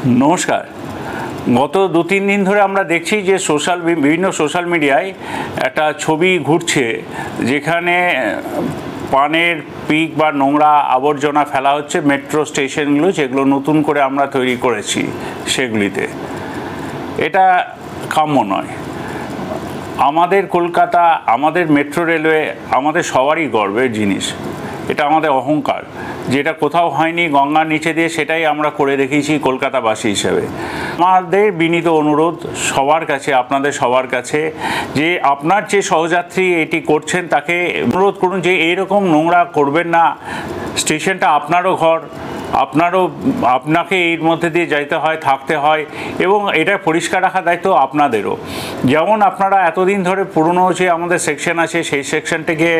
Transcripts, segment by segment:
নমস্কার। গত 2-3 দিন ধরে আমরা দেখছি যে বিভিন্ন সোশ্যাল মিডিয়ায় একটা ছবি ঘুরছে যেখানে পানের পিক বা নোংরা আবর্জনা ফেলা হচ্ছে মেট্রো স্টেশনগুলো, যেগুলো নতুন করে আমরা তৈরি করেছি সেগুলিতে। এটা কাম্য নয়। আমাদের কলকাতা, আমাদের মেট্রো রেলওয়ে আমাদের সবারই গর্বের জিনিস। এটা আমাদের অহংকার, যেটা কোথাও হয়নি গঙ্গার নিচে দিয়ে, সেটাই আমরা করে দেখিয়েছি কলকাতাবাসী হিসেবে। আমাদের বিনীত অনুরোধ সবার কাছে, আপনাদের সবার কাছে, যে আপনার যে সহযাত্রী এটি করছেন তাকে অনুরোধ করুন যে এইরকম নোংরা করবেন না। স্টেশনটা আপনারও ঘর, আপনাকে এর মধ্যে দিয়ে যাইতে হয়, থাকতে হয়, এবং এটা পরিষ্কার রাখার দায়িত্ব আপনাদেরও। যেমন আপনারা এতদিন ধরে পুরনো যে আমাদের সেকশন আছে সেই সেকশনটিকে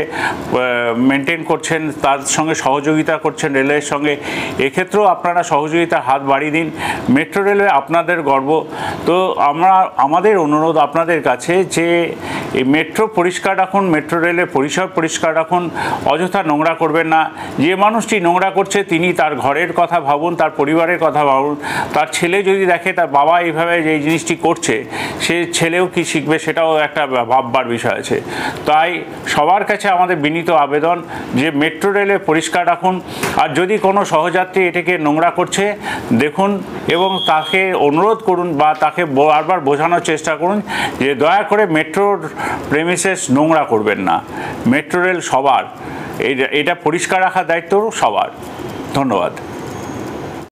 মেনটেন করছেন, তার সঙ্গে সহযোগিতা করছেন রেলওয়ের সঙ্গে, এক্ষেত্রেও আপনারা সহযোগিতার হাত বাড়িয়ে দিন। মেট্রো রেলওয়ে আপনাদের গর্ব। তো আমাদের অনুরোধ আপনাদের কাছে যে এই মেট্রো পরিষ্কার রাখুন, মেট্রো রেলের পরিসর পরিষ্কার রাখুন, অযথা নোংরা করবেন না। যে মানুষটি নোংরা করছে তিনি তার ঘরের কথা ভাবুন, তার পরিবারের কথা ভাবুন। তার ছেলে যদি দেখে তার বাবা এইভাবে যে জিনিসটি করছে, সে ছেলেও কি শিখবে, সেটাও একটা ভাববার বিষয় আছে। তাই সবার কাছে আমাদের বিনীত আবেদন যে মেট্রো রেলে পরিষ্কার রাখুন। আর যদি কোনো সহযাত্রী এটাকে নোংরা করছে দেখুন এবং তাকে অনুরোধ করুন বা তাকে বারবার বোঝানোর চেষ্টা করুন যে দয়া করে মেট্রোর প্রেমিসেস নোংরা করবেন না। মেট্রো রেল সবার, এটা পরিষ্কার রাখার দায়িত্ব সবার। ধন্যবাদ।